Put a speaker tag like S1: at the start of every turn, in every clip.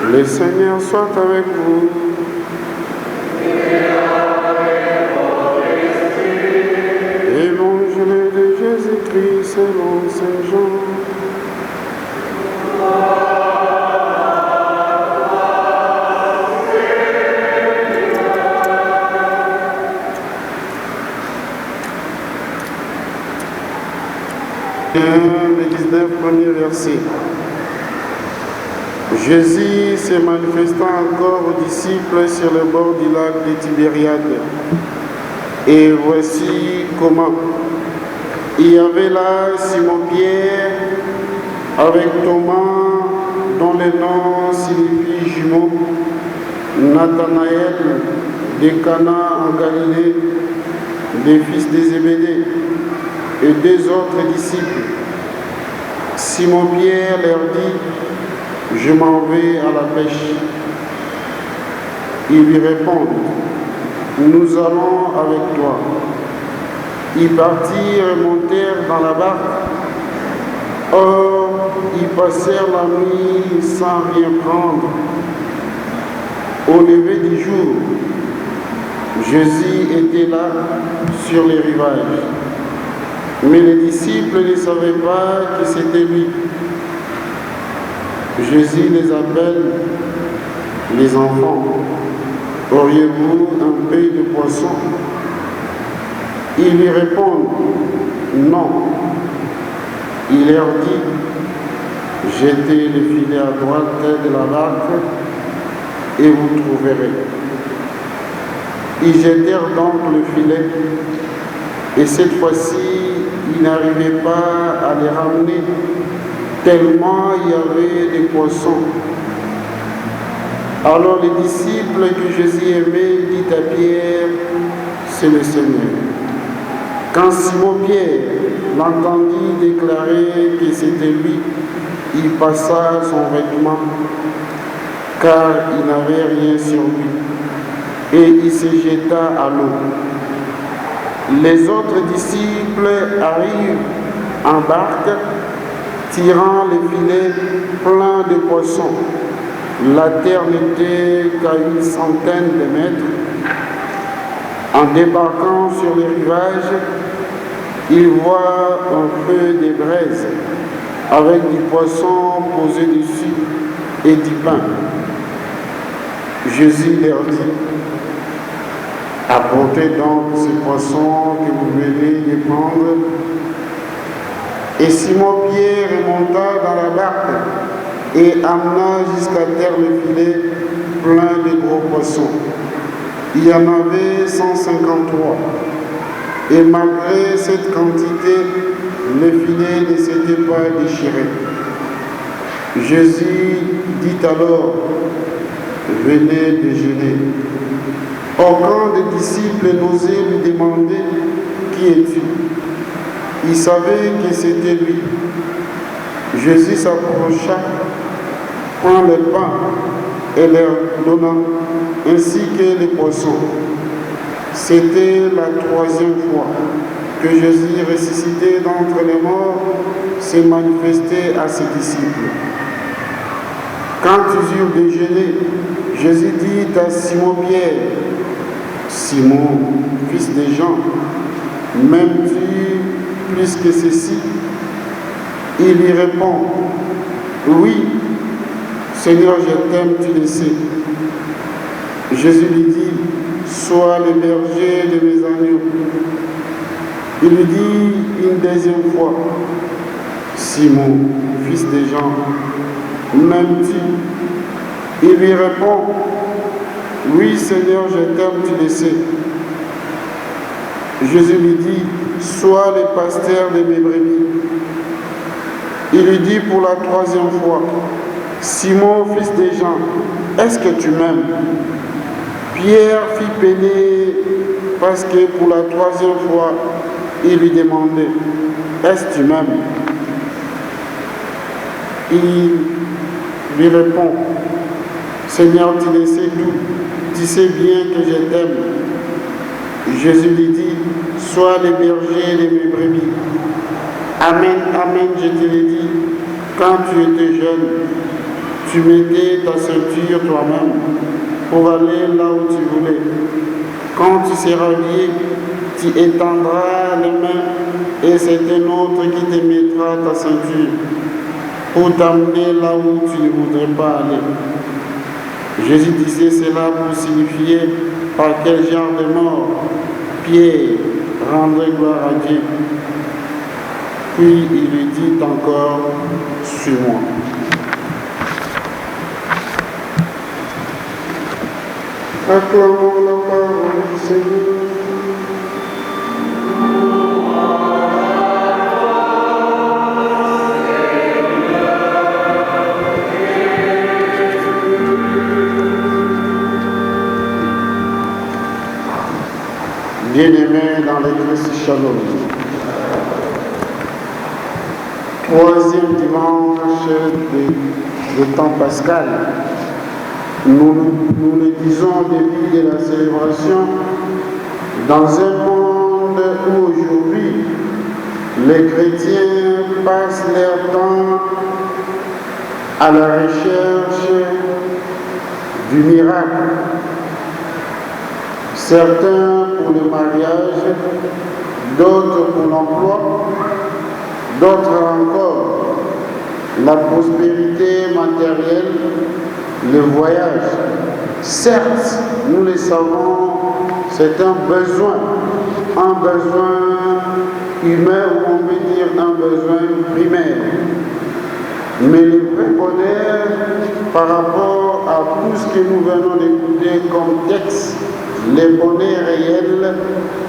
S1: Le Seigneur soit avec vous. Évangile de Jésus-Christ selon Saint Jean. Les 19 premiers versets. Jésus se manifestant encore aux disciples sur le bord du lac de Tibériade. Et voici comment. Il y avait là Simon-Pierre avec Thomas, dont le nom signifie jumeau, Nathanaël de Cana en Galilée, des fils de Zébédée, et deux autres disciples. Simon-Pierre leur dit: je m'en vais à la pêche. Ils lui répondent: nous allons avec toi. Ils partirent et montèrent dans la barque. Or, ils passèrent la nuit sans rien prendre. Au lever du jour, Jésus était là sur les rivages. Mais les disciples ne savaient pas que c'était lui. Jésus les appelle: les enfants, auriez-vous un peu de poisson? Ils lui répondent: non. Il leur dit: jetez le filet à droite de la barque et vous trouverez. Ils jetèrent donc le filet, et cette fois-ci, ils n'arrivaient pas à les ramener, tellement il y avait des poissons. Alors les disciples que Jésus aimait dit à Pierre: c'est le Seigneur. Quand Simon-Pierre l'entendit déclarer que c'était lui, il passa son vêtement, car il n'avait rien sur lui, et il se jeta à l'eau. Les autres disciples arrivent en barque, tirant les filets pleins de poissons. La terre n'était qu'à 100 de mètres. En débarquant sur les rivages, ils voient un feu de braise avec du poisson posé dessus et du pain. Jésus leur dit: apportez donc ces poissons que vous venez de prendre. Et Simon-Pierre remonta dans la barque et amena jusqu'à terre le filet plein de gros poissons. Il y en avait 153. Et malgré cette quantité, le filet ne s'était pas déchiré. Jésus dit alors: venez déjeuner. Aucun des disciples n'osait lui demander: qui es-tu? Il savait que c'était lui. Jésus s'approcha, prend le pain et leur donna, ainsi que les poissons. C'était la 3e fois que Jésus, ressuscité d'entre les morts, s'est manifesté à ses disciples. Quand ils eurent déjeuné, Jésus dit à Simon-Pierre: Simon, fils de Jean, m'aimes-tu plus que ceci? Il lui répond: oui, Seigneur, je t'aime, tu le sais. Jésus lui dit: sois le berger de mes agneaux. Il lui dit une deuxième fois: Simon, fils de Jean, m'aimes-tu? Il lui répond: oui, Seigneur, je t'aime, tu le sais. Jésus lui dit: sois le pasteur de mes brebis. Il lui dit pour la troisième fois, Simon, fils de Jean, est-ce que tu m'aimes? Pierre fit peiner parce que pour la troisième fois, il lui demandait, est-ce que tu m'aimes? Il lui répond, Seigneur, tu le sais tout, tu sais bien que je t'aime. Jésus lui dit, sois le berger de mes brebis. Amen, amen, je te le dis, quand tu étais jeune, tu mettais ta ceinture toi-même pour aller là où tu voulais. Quand tu seras lié, tu étendras les mains et c'est un autre qui te mettra ta ceinture pour t'amener là où tu ne voudrais pas aller. Jésus disait cela pour signifier par quel genre de mort Pierre rendrait gloire à Dieu. Puis il lui dit encore, suis-moi. Acclamons la parole du Seigneur. Bien-aimés dans le Christ Shalom. Troisième dimanche de temps pascal. Nous le disons au début de la célébration, dans un monde où aujourd'hui les chrétiens passent leur temps à la recherche du miracle. Certains pour le mariage, d'autres pour l'emploi, d'autres encore la prospérité matérielle, le voyage. Certes, nous le savons, c'est un besoin humain ou on peut dire un besoin primaire. Mais le vrai bonheur par rapport à tout ce que nous venons d'écouter comme texte, le bonheur réel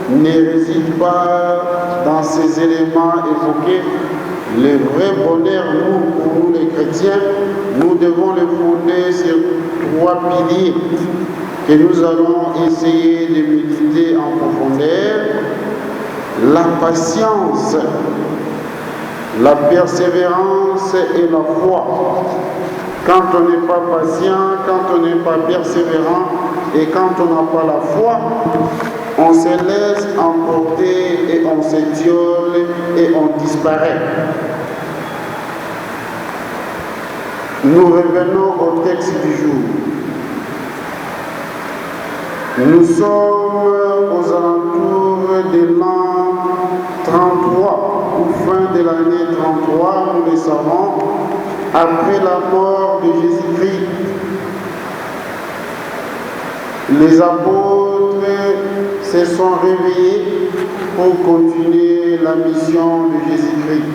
S1: ne réside pas dans ces éléments évoqués. Le vrai bonheur, pour nous les chrétiens, nous devons le fonder sur trois piliers que nous allons essayer de méditer en profondeur. La patience, la persévérance et la foi. Quand on n'est pas patient, quand on n'est pas persévérant et quand on n'a pas la foi, on se laisse emporter et on s'étiole et on disparaît. Nous revenons au texte du jour. Nous sommes aux alentours de l'an 33, ou fin de l'année 33, nous le savons, après la mort de Jésus-Christ. Les apôtres se sont réveillés pour continuer la mission de Jésus-Christ.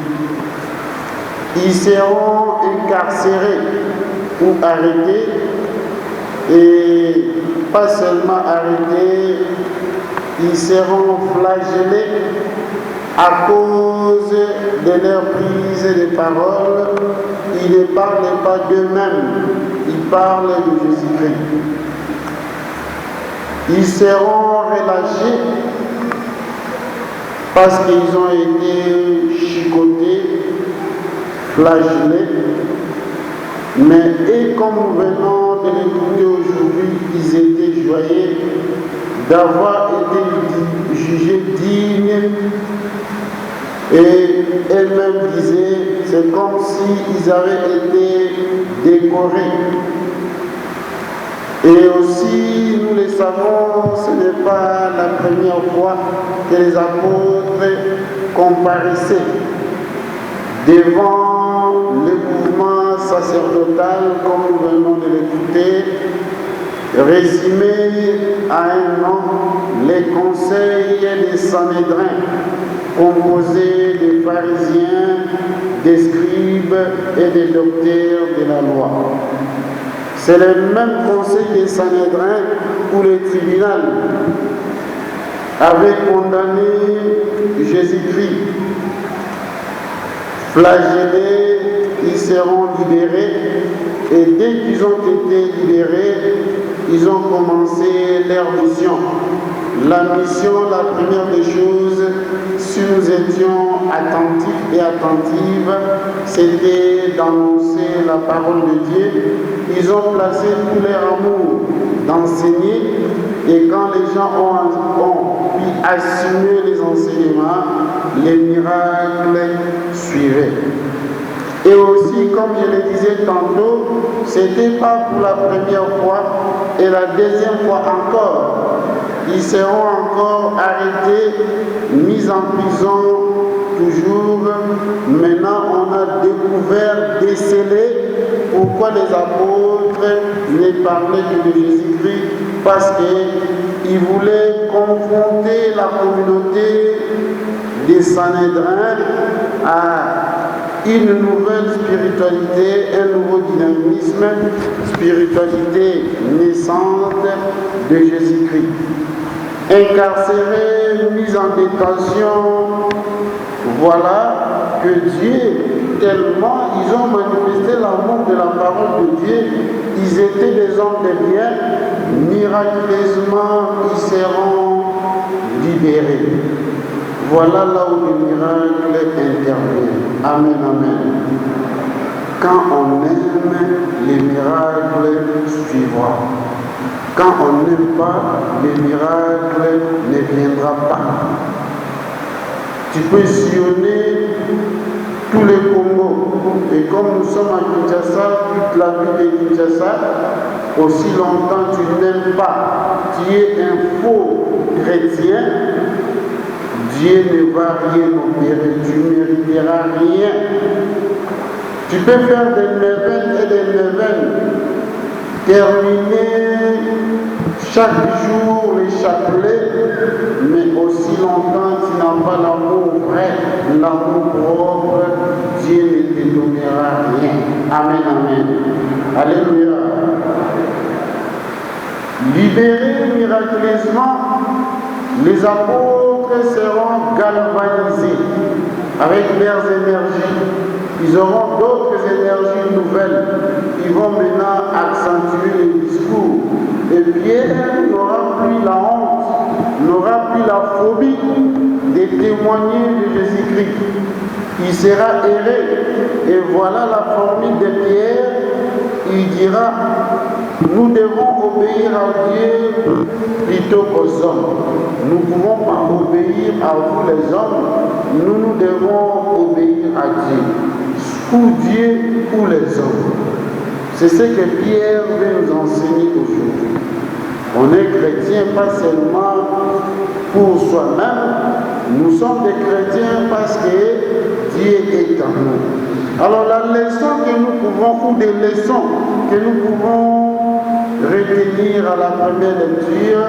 S1: Ils seront incarcérés ou arrêtés, et pas seulement arrêtés, ils seront flagellés à cause de leur prise de parole. Ils ne parlent pas d'eux-mêmes, ils parlent de Jésus-Christ. Ils seront relâchés parce qu'ils ont été chicotés, flagellés. Mais et comme nous venons de l'écouter aujourd'hui, ils étaient joyeux d'avoir été jugés dignes. Et elles-mêmes disaient, c'est comme s'ils avaient été décorés. Et aussi, nous le savons, ce n'est pas la première fois que les apôtres comparaissaient devant le mouvement sacerdotal, comme nous venons de l'écouter, résumé à un nom, les conseils des Sanhédrins, composés de pharisiens, des scribes et des docteurs de la loi. C'est le même conseil des Sanhédrins où le tribunal avait condamné Jésus-Christ, flagellé seront libérés. Et dès qu'ils ont été libérés, ils ont commencé leur mission. La mission, la première des choses, si nous étions attentifs et attentives, c'était d'annoncer la parole de Dieu. Ils ont placé tout leur amour d'enseigner, et quand les gens ont pu assumer les enseignements, les miracles suivaient. Et aussi, comme je le disais tantôt, ce n'était pas pour la première fois et la deuxième fois encore. Ils seront encore arrêtés, mis en prison, toujours. Maintenant, on a découvert, décelé pourquoi les apôtres ne parlaient que de Jésus-Christ, parce qu'ils voulaient confronter la communauté des Sanhédrins à une nouvelle spiritualité, un nouveau dynamisme, spiritualité naissante de Jésus-Christ. Incarcérés, mis en détention, voilà que Dieu, tellement ils ont manifesté l'amour de la parole de Dieu, ils étaient des hommes de bien, miraculeusement ils seront libérés. Voilà là où le miracle intervient. Amen, amen. Quand on aime, les miracles suivront. Quand on n'aime pas, le miracle ne viendra pas. Tu peux sillonner tous les Congos. Et comme nous sommes à Kinshasa, toute la ville de Kinshasa, aussi longtemps tu n'aimes pas, tu es un faux chrétien, Dieu ne va rien opérer, tu ne mériteras rien. Tu peux faire des neuvaines et des neuvaines, terminer chaque jour les chapelets, mais aussi longtemps tu n'as pas l'amour vrai, l'amour propre, Dieu ne te donnera rien. Amen, amen. Alléluia. Libérés miraculeusement, les apôtres seront galvanisés avec leurs énergies. Ils auront d'autres énergies nouvelles. Ils vont maintenant accentuer le discours. Et Pierre n'aura plus la honte, n'aura plus la phobie de témoigner de Jésus-Christ. Il sera erré. Et voilà la formule de Pierre. Il dira: nous devons obéir à Dieu plutôt qu'aux hommes. Nous ne pouvons pas obéir à vous les hommes, nous devons obéir à Dieu. Ou Dieu ou les hommes. C'est ce que Pierre veut nous enseigner aujourd'hui. On est chrétien pas seulement pour soi-même, nous sommes des chrétiens parce que Dieu est en nous. Alors la leçon que nous pouvons, ou des leçons que nous pouvons retenir à la première lecture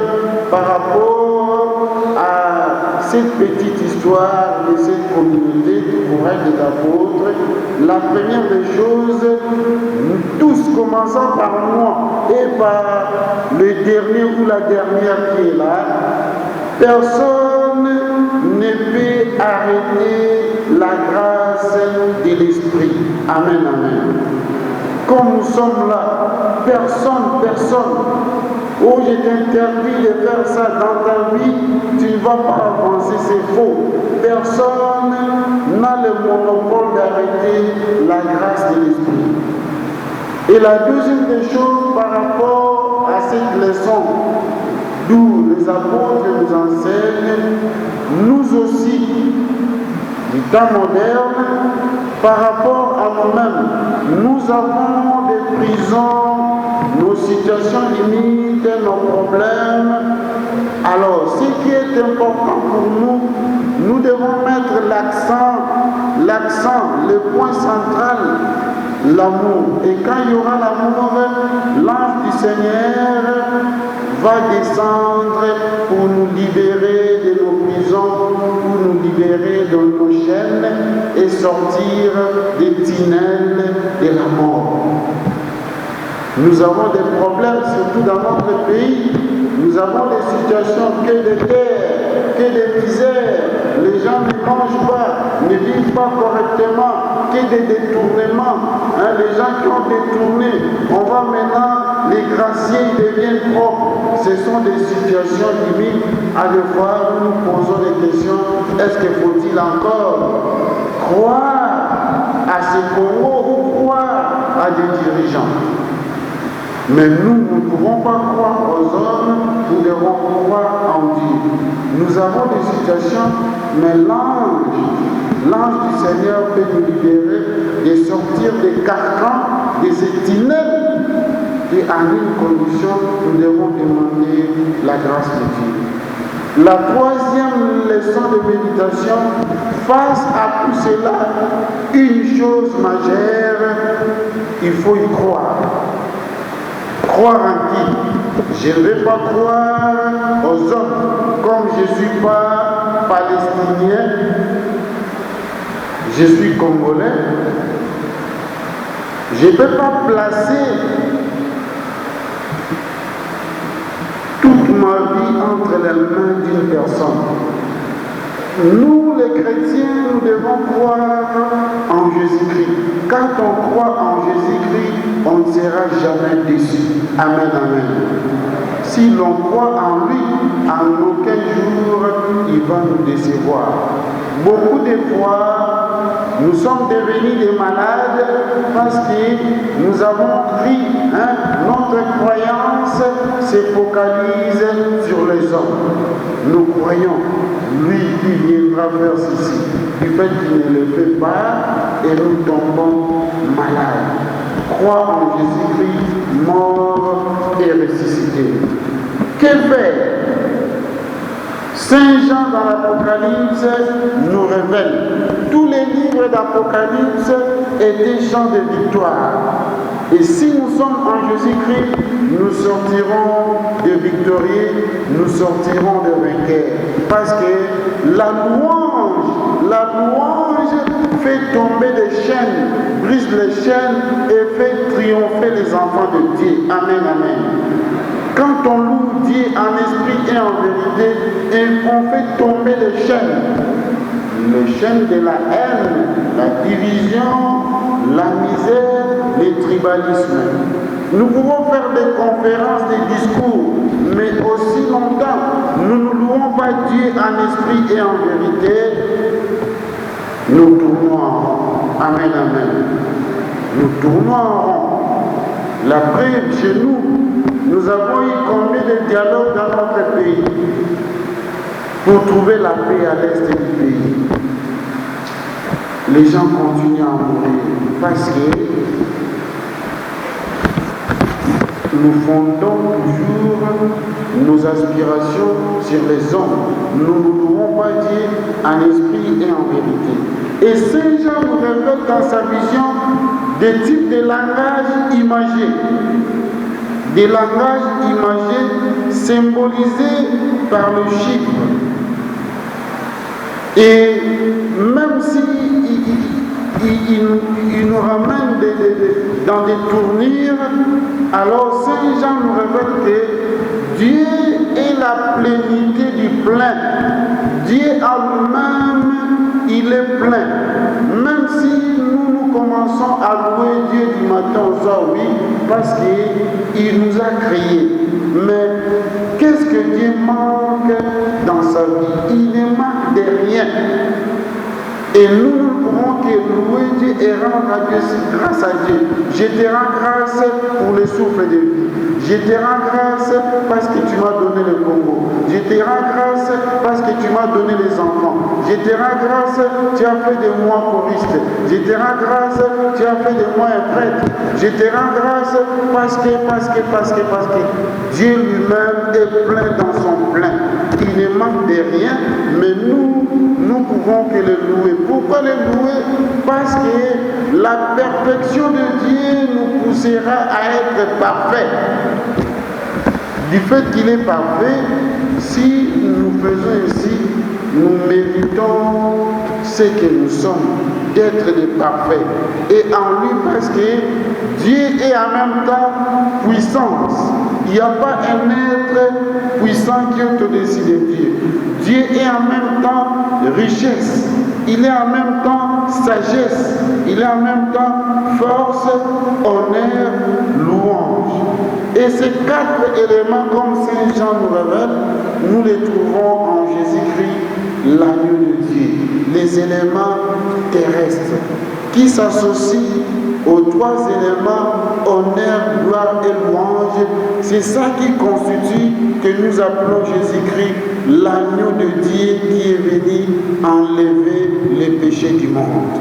S1: par rapport à cette petite histoire de cette communauté du courage des apôtres, la première des choses, nous tous commençons par moi et par le dernier ou la dernière qui est là, personne ne peut arrêter la grâce de l'Esprit. Amen, amen. Comme nous sommes là, personne, oh je t'interdis de faire ça dans ta vie, tu ne vas pas avancer, c'est faux. Personne n'a le monopole d'arrêter la grâce de l'Esprit. Et la deuxième des choses par rapport à cette leçon, d'où les apôtres nous enseignent, nous aussi, du temps moderne, par rapport à nous-mêmes, nous avons des prisons, nos situations limites, nos problèmes. Alors, ce qui est important pour nous, nous devons mettre l'accent, le point central, l'amour. Et quand il y aura l'amour, l'ange du Seigneur va descendre pour nous libérer de nos prisons, pour nous libérer de nos chaînes et sortir des tunnels de la mort. Nous avons des problèmes, surtout dans notre pays. Nous avons des situations que de guerre, que de misère. Les gens ne mangent pas, ne vivent pas correctement, que des détournements. des gens qui ont détourné. On va maintenant, les graciers deviennent propres. Ce sont des situations limites. À des fois, nous nous posons des questions. Est-ce qu'il faut-il encore croire à ces Congos ou croire à des dirigeants? Mais nous ne pouvons pas croire aux hommes, nous devons croire en Dieu. Nous avons des situations, mais l'ange du Seigneur peut nous libérer et sortir des carcans, des étinelles. Et en une condition, nous devons demander la grâce de Dieu. La troisième leçon de méditation, face à tout cela, une chose majeure, il faut y croire. Croire en qui? Je ne vais pas croire aux hommes. Comme je ne suis pas palestinien, je suis congolais. Je ne peux pas placer toute ma vie entre les mains d'une personne. Nous, les chrétiens, nous devons croire en Jésus-Christ. Quand on croit en Jésus-Christ, on ne sera jamais déçu. Amen, amen. Si l'on croit en lui, en aucun jour, il va nous décevoir. Beaucoup de fois, nous sommes devenus des malades parce que nous avons pris, notre croyance se focalise sur les hommes. Nous croyons, lui qui viendra faire ceci. Du fait qu'il ne le fait pas, et nous tombons malades. Croire en Jésus-Christ, mort et ressuscité. Que faire? Saint Jean dans l'Apocalypse nous révèle. Tous les livres d'Apocalypse étaient chants de victoire. Et si nous sommes en Jésus-Christ, nous sortirons de victorieux, nous sortirons de vainqueurs. Parce que la louange fait tomber des chaînes, brise les chaînes et fait triompher les enfants de Dieu. Amen, amen. Quand on loue Dieu en esprit et en vérité, et on fait tomber les chaînes de la haine, la division, la misère, le tribalisme. Nous pouvons faire des conférences, des discours, mais aussi longtemps, nous ne louons pas Dieu en esprit et en vérité, nous tournons en rond. Amen, amen. Nous tournons en rond. La preuve chez nous, nous avons eu combien de dialogues dans notre pays pour trouver la paix à l'est du pays. Les gens continuent à mourir parce que nous fondons toujours nos aspirations sur les hommes. Nous ne louons pas Dieu en esprit et en vérité. Et Saint Jean nous révèle dans sa vision des types de langage imagé. Des langages imagés symbolisés par le chiffre. Et même si il nous ramène dans des tournures, alors Saint Jean nous révèle que Dieu est la plénitude du plein. Dieu en lui-même, il est plein. Même si nous commençons à louer Dieu du matin au soir, oui, parce qu'il nous a créés. Mais qu'est-ce que Dieu manque dans sa vie? Il ne manque de rien. Et nous ne pouvons que louer Dieu et rendre grâce à Dieu. Je te rends grâce pour le souffle de vie. Je te rends grâce parce que tu m'as donné le Congo. Je te rends grâce parce que tu m'as donné les enfants. Je te rends grâce, tu as fait de moi choriste. Je te rends grâce, tu as fait de moi un prêtre. Je te rends grâce parce que Dieu lui-même est plein dans son plein. Il ne manque de rien, mais nous pouvons que le louer. Pourquoi le louer? Parce que la perfection de Dieu nous poussera à être parfait. Du fait qu'il est parfait, si nous faisons ainsi, nous méritons ce que nous sommes, d'être des parfaits. Et en lui, parce que Dieu est en même temps puissance. Il n'y a pas un être puissant qui est au-dessus de Dieu. Dieu est en même temps richesse. Il est en même temps sagesse, il est en même temps force, honneur, louange. Et ces 4 éléments, comme Saint Jean nous révèle, nous les trouvons en Jésus-Christ, l'agneau de Dieu. Les éléments terrestres qui s'associent aux 3 éléments, honneur, gloire et louange. C'est ça qui constitue que nous appelons Jésus-Christ l'agneau de Dieu qui est venu enlever les péchés du monde.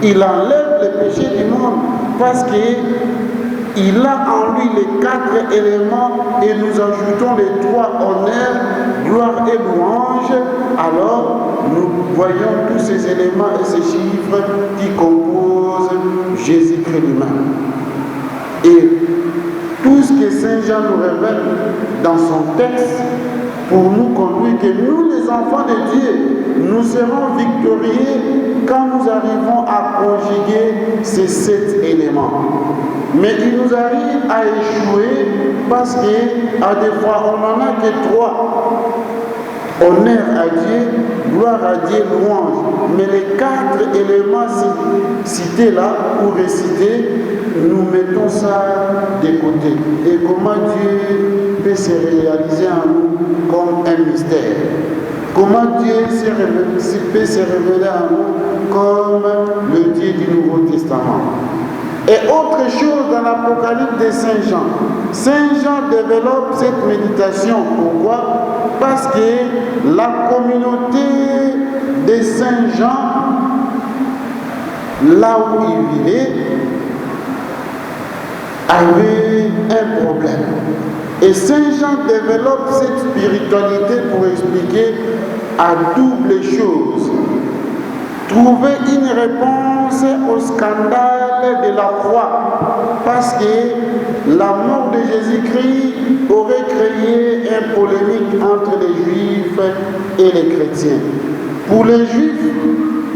S1: Il enlève les péchés du monde parce qu'il a en lui les 4 éléments et nous ajoutons les 3 honneurs, gloire et louange. Alors nous voyons tous ces éléments et ces chiffres qui composent Jésus-Christ lui-même. Et tout ce que Saint Jean nous révèle dans son texte pour nous conduire que nous, les enfants de Dieu, nous serons victorieux quand nous arrivons à conjuguer ces 7 éléments. Mais il nous arrive à échouer parce qu'à des fois on n'en a que 3. Honneur à Dieu, gloire à Dieu, louange. Mais les 4 éléments cités là ou récités, nous mettons ça de côté. Et comment Dieu peut se réaliser en nous comme un mystère? Comment Dieu peut se révéler en nous comme le Dieu du Nouveau Testament? Et autre chose dans l'Apocalypse de Saint Jean. Saint Jean développe cette méditation. Pourquoi? Parce que la communauté de Saint Jean, là où il vivait, avait un problème. Et Saint Jean développe cette spiritualité pour expliquer à double chose. Trouver une réponse au scandale de la croix, parce que la mort de Jésus-Christ aurait créé une polémique entre les Juifs et les chrétiens. Pour les Juifs,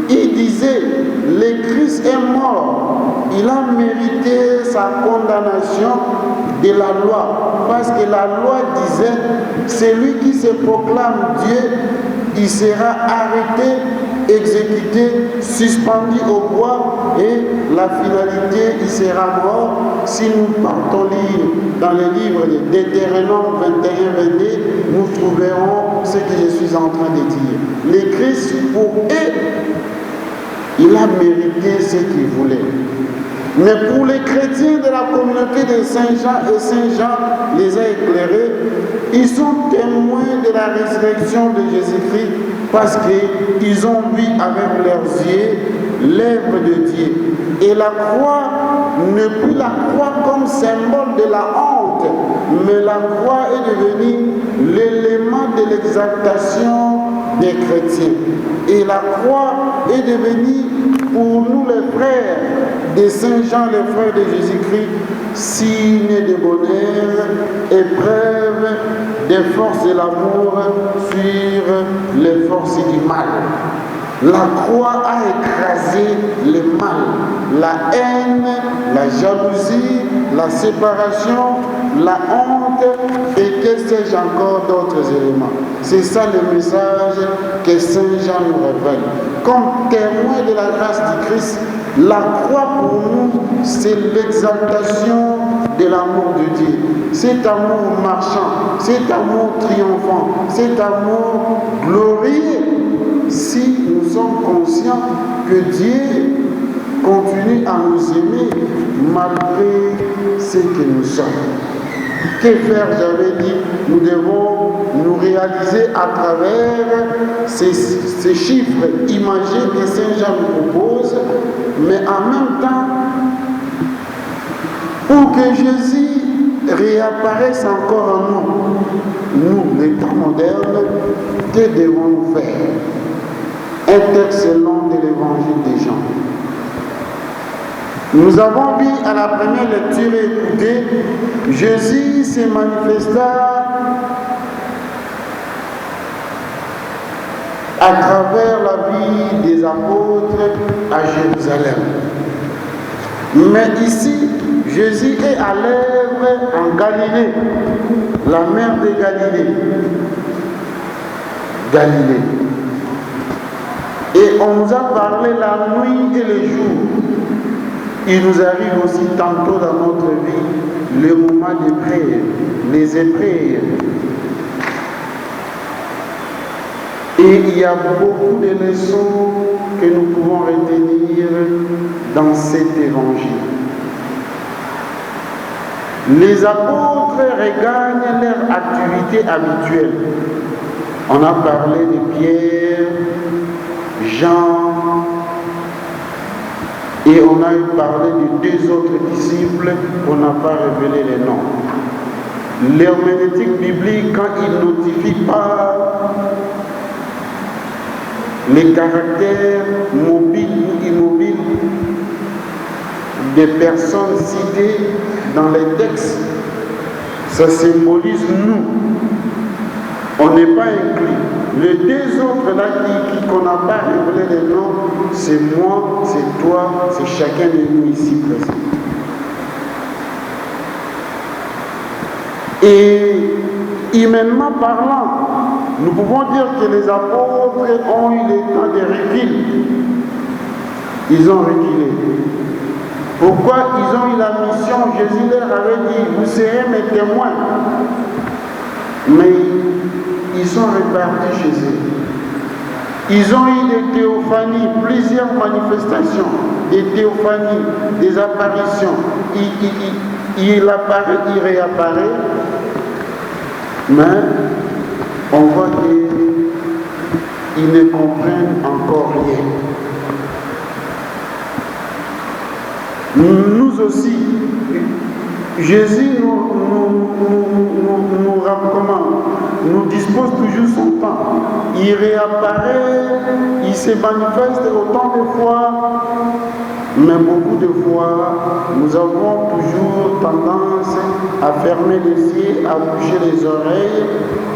S1: ils disaient, le Christ est mort, il a mérité sa condamnation de la loi, parce que la loi disait, celui qui se proclame Dieu, il sera arrêté, exécuté, suspendu au bois et la finalité, il sera mort. Si nous partons lire dans le livre de Deutéronome 21-22, nous trouverons ce que je suis en train de dire. Le Christ, pour eux, il a mérité ce qu'il voulait. Mais pour les chrétiens de la communauté de Saint-Jean, et Saint-Jean les a éclairés, ils sont témoins de la résurrection de Jésus-Christ parce qu'ils ont vu avec leurs yeux l'œuvre de Dieu. Et la croix, ne plus la croix comme symbole de la honte, mais la croix est devenue l'élément de l'exaltation des chrétiens. Et la croix est devenue pour nous les frères de Saint-Jean, les frères de Jésus-Christ, signe de bonheur, épreuve des forces de l'amour sur les forces du mal. La croix a écrasé le mal, la haine, la jalousie, la séparation, la honte et que sais-je encore d'autres éléments. C'est ça le message que Saint Jean nous révèle. Comme témoin de la grâce du Christ, la croix pour nous, c'est l'exaltation de l'amour de Dieu. Cet amour marchand, cet amour triomphant, cet amour glorieux. Si nous sommes conscients que Dieu continue à nous aimer malgré ce que nous sommes. Que faire, j'avais dit, nous devons nous réaliser à travers ces chiffres imagés que Saint Jean nous propose, mais en même temps, pour que Jésus réapparaisse encore en nous, les temps modernes, que devons-nous faire? Un texte long de l'évangile des Jean. Nous avons vu à la première lecture et écoutée, Jésus se manifesta à travers la vie des apôtres à Jérusalem. Mais ici, Jésus est à l'œuvre en Galilée, la mer de Galilée. Et Et on nous a parlé la nuit et le jour. Il nous arrive aussi tantôt dans notre vie le moment de prière, les épreuves. Et il y a beaucoup de leçons que nous pouvons retenir dans cet évangile. Les apôtres regagnent leur activité habituelle. On a parlé de Pierre, Jean, et on a parlé de deux autres disciples qu'on n'a pas révélé les noms. L'herméneutique biblique, quand il ne notifie pas les caractères mobiles ou immobiles des personnes citées dans les textes, ça symbolise nous. On n'est pas inclus. Les deux autres là qu'on n'a pas révélé les noms, c'est moi, c'est toi, c'est chacun de nous ici présents. Et humainement parlant, nous pouvons dire que les apôtres ont eu le temps de recul. Ils ont reculé. Pourquoi? Ils ont eu la mission. Jésus leur avait dit, vous serez mes témoins. Mais ils sont repartis chez eux. Ils ont eu des théophanies, plusieurs manifestations, des théophanies, des apparitions. Il apparaît, il réapparaît, mais on voit qu'ils ne comprennent encore rien. Nous aussi, Jésus nous dispose toujours son temps. Il réapparaît, il se manifeste autant de fois, mais beaucoup de fois, nous avons toujours tendance à fermer les yeux, à bouger les oreilles,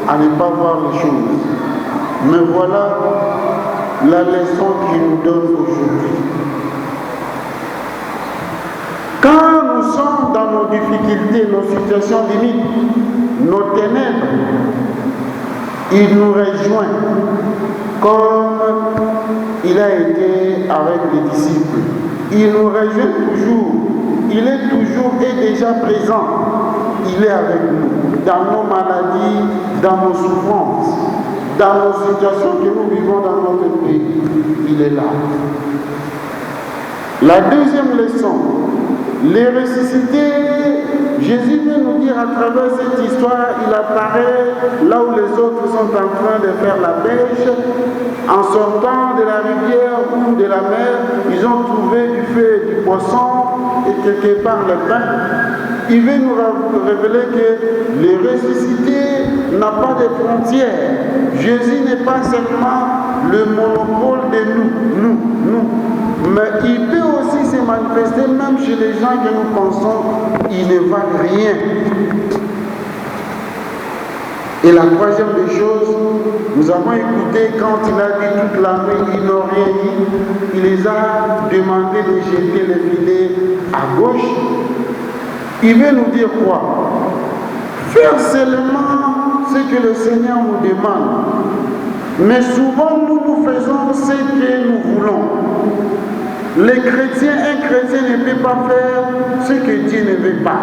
S1: à ne pas voir les choses. Mais voilà la leçon qu'il nous donne aujourd'hui. Quand nous sommes dans nos difficultés, nos situations limites, nos ténèbres, il nous rejoint comme il a été avec les disciples. Il nous rejoint toujours. Il est toujours et déjà présent. Il est avec nous dans nos maladies, dans nos souffrances, dans nos situations que nous vivons dans notre pays. Il est là. La deuxième leçon, les ressuscités, Jésus veut nous dire à travers cette histoire, il apparaît là où les autres sont en train de faire la pêche, en sortant de la rivière ou de la mer, ils ont trouvé du feu et du poisson et quelque part le pain. Il veut nous révéler que les ressuscités n'ont pas de frontières. Jésus n'est pas seulement le monopole de nous. Mais il peut aussi se manifester même chez les gens que nous pensons ils ne valent rien. Et la troisième des choses, nous avons écouté quand il a dit toute la nuit, ils n'ont rien dit. Il les a demandé de jeter les filets à gauche. Il veut nous dire quoi? Faire seulement ce que le Seigneur nous demande. Mais souvent, nous faisons ce que nous voulons. Les chrétiens, un chrétien ne peut pas faire ce que Dieu ne veut pas.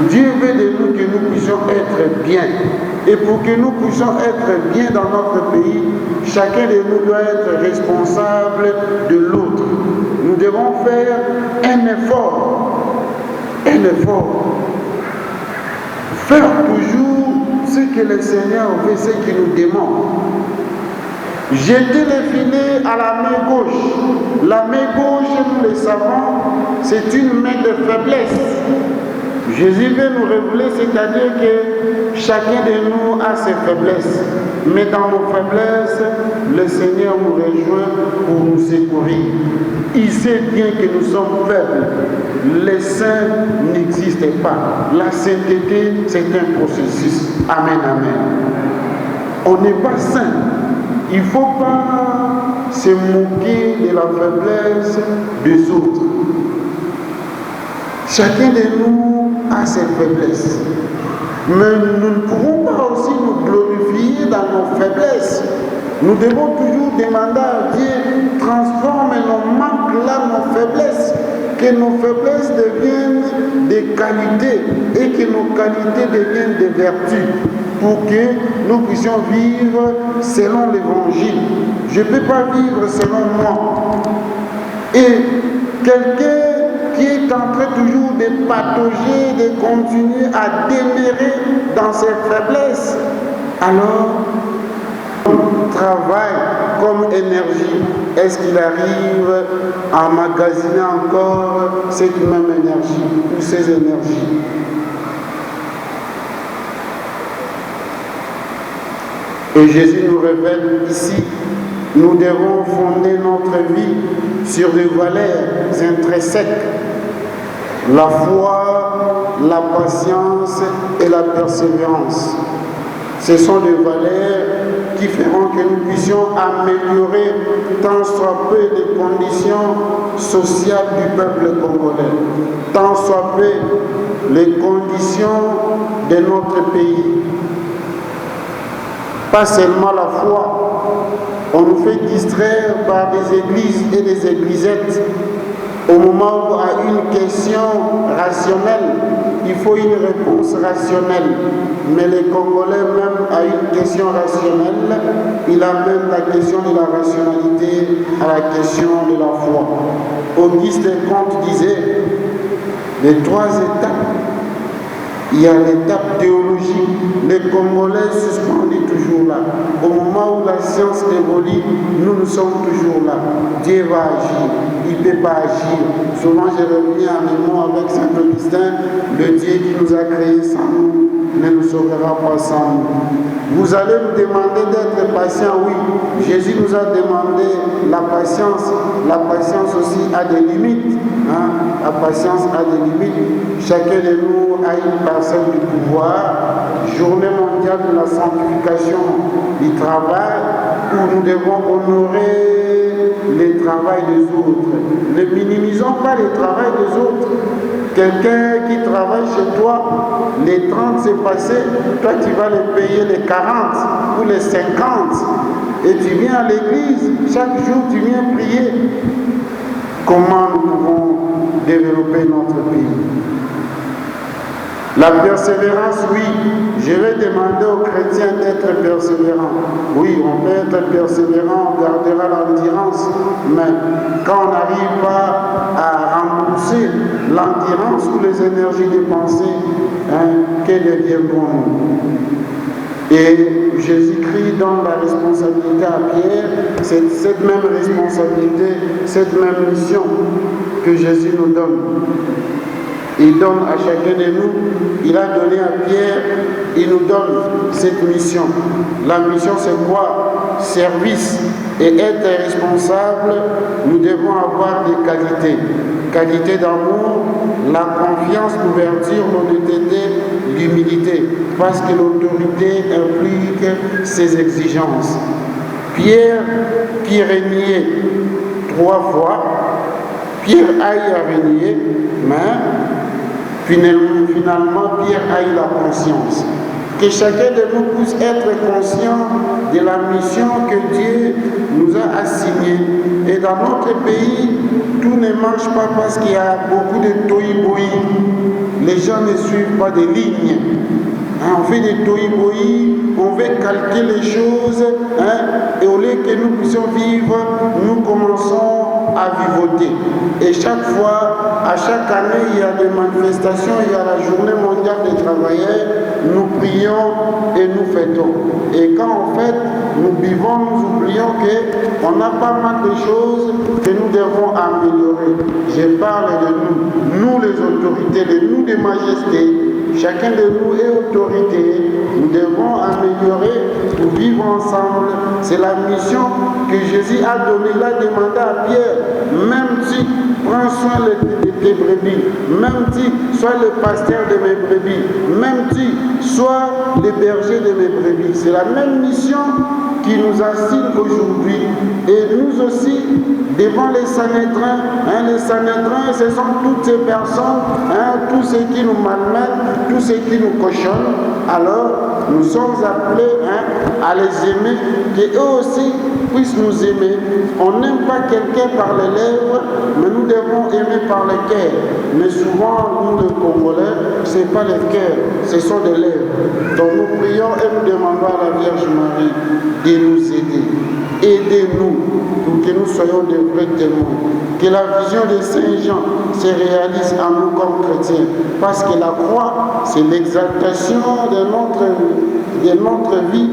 S1: Dieu veut de nous que nous puissions être bien. Et pour que nous puissions être bien dans notre pays, chacun de nous doit être responsable de l'autre. Nous devons faire un effort. Un effort. Faire toujours ce que le Seigneur veut, ce qu'il nous demande. Jeter les filets à la main gauche. La main gauche, nous le savons, c'est une main de faiblesse. Jésus veut nous révéler, c'est-à-dire que chacun de nous a ses faiblesses. Mais dans nos faiblesses, le Seigneur nous rejoint pour nous secourir. Il sait bien que nous sommes faibles. Les saints n'existent pas. La sainteté, c'est un processus. Amen, amen. On n'est pas saint. Il ne faut pas se moquer de la faiblesse des autres. Chacun de nous a ses faiblesses. Mais nous ne pouvons pas aussi nous glorifier dans nos faiblesses. Nous devons toujours demander à Dieu, transforme nos manques là, nos faiblesses, que nos faiblesses deviennent des qualités et que nos qualités deviennent des vertus pour que nous puissions vivre selon l'évangile. Je ne peux pas vivre selon moi. Et quelqu'un qui est en train toujours de patauger, de continuer à demeurer dans ses faiblesses, alors travail comme énergie, est-ce qu'il arrive à emmagasiner encore cette même énergie ou ces énergies? Et Jésus nous révèle ici, nous devons fonder notre vie sur des valeurs intrinsèques, la foi, la patience et la persévérance. Ce sont des valeurs qui feront que nous puissions améliorer tant soit peu les conditions sociales du peuple congolais, tant soit peu les conditions de notre pays. Pas seulement la foi, on nous fait distraire par des églises et des églisettes. Au moment où à une question rationnelle, il faut une réponse rationnelle. Mais les Congolais, même à une question rationnelle, il amène la question de la rationalité à la question de la foi. Auguste Comte disait, les trois étapes, il y a l'étape théologique, les Congolais suspendus toujours là. Au moment où la science évolue, nous sommes toujours là. Dieu va agir, il ne peut pas agir. Souvent j'ai revenu à mémoire avec Saint Augustin, le Dieu qui nous a créés sans nous ne nous sauvera pas sans nous. Vous allez nous demander d'être patients, oui. Jésus nous a demandé la patience. La patience aussi a des limites. Hein? La patience a des limites. Chacun de nous a une parcelle du pouvoir. Journée mondiale de la sanctification du travail, où nous devons honorer le travail des autres. Ne minimisons pas le travail des autres. Quelqu'un qui travaille chez toi, les 30 c'est passé, toi tu vas les payer les 40 ou les 50. Et tu viens à l'église, chaque jour tu viens prier. Comment nous pouvons développer notre pays? La persévérance, oui, je vais demander aux chrétiens d'être persévérants. Oui, on peut être persévérant, on gardera l'endurance, mais quand on n'arrive pas à rembourser l'endurance ou les énergies dépensées, que deviendrons-nous? Et Jésus-Christ donne la responsabilité à Pierre, c'est cette même responsabilité, cette même mission que Jésus nous donne. Il donne à chacun de nous, il a donné à Pierre, il nous donne cette mission. La mission c'est quoi? Service. Et être responsable, nous devons avoir des qualités. Qualité d'amour, la confiance, l'ouverture, l'honnêteté, l'humilité. Parce que l'autorité implique ses exigences. Pierre qui régnait 3 fois, Pierre a régné, mais finalement, Pierre a eu la conscience. Que chacun de nous puisse être conscient de la mission que Dieu nous a assignée. Et dans notre pays, tout ne marche pas parce qu'il y a beaucoup de toïboï. Les gens ne suivent pas des lignes. On fait des toïboï, on veut calquer les choses, et au lieu que nous puissions vivre, nous commençons à vivoter. Et chaque fois, à chaque année, il y a des manifestations, il y a la journée mondiale des travailleurs, nous prions et nous fêtons. Et quand en fait, nous vivons, nous oublions qu'on a pas mal de choses que nous devons améliorer. Je parle de nous les autorités, de nous des majestés. Chacun de nous est autorité. Nous devons améliorer pour vivre ensemble. C'est la mission que Jésus a donnée. Il a demandé à Pierre, même si prends soin de tes brebis, même si sois le pasteur de mes brebis, même si sois le berger de mes brebis. C'est la même mission qui nous assigne aujourd'hui. Et nous aussi, devant les Sanhédrins, les Sanhédrins, ce sont toutes ces personnes, tous ceux qui nous malmettent, tous ceux qui nous cochonnent. Alors, nous sommes appelés à les aimer, qu'eux aussi puissent nous aimer. On n'aime pas quelqu'un par les lèvres, mais nous devons aimer par le cœur. Mais souvent, nous les Congolais, ce n'est pas le cœur, ce sont des lèvres. Donc nous prions et nous demandons à la Vierge Marie de nous aider. Aidez-nous pour que nous soyons de vrais témoins. Que la vision de Saint Jean se réalise en nous comme chrétiens. Parce que la croix, c'est l'exaltation de notre vie,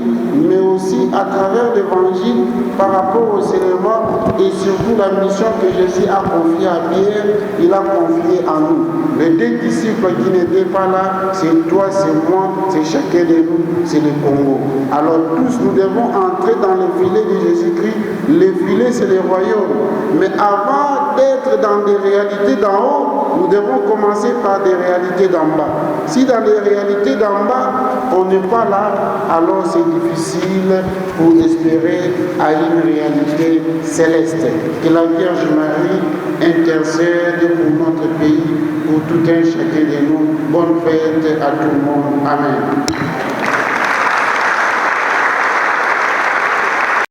S1: mais aussi à travers l'évangile par rapport aux éléments et surtout la mission que Jésus a confiée à Pierre, il a confiée à nous. Les deux disciples qui n'étaient pas là, c'est toi, c'est moi, c'est chacun de nous, c'est le Congo. Alors tous nous devons entrer dans le filet de Jésus-Christ. Le filet, c'est le royaume. Mais avant d'être dans des réalités d'en haut, nous devons commencer par des réalités d'en bas. Si dans les réalités d'en bas, on n'est pas là, alors c'est difficile pour espérer à une réalité céleste. Que la Vierge Marie intercède pour notre pays, pour tout un chacun de nous. Bonne fête à tout le monde. Amen.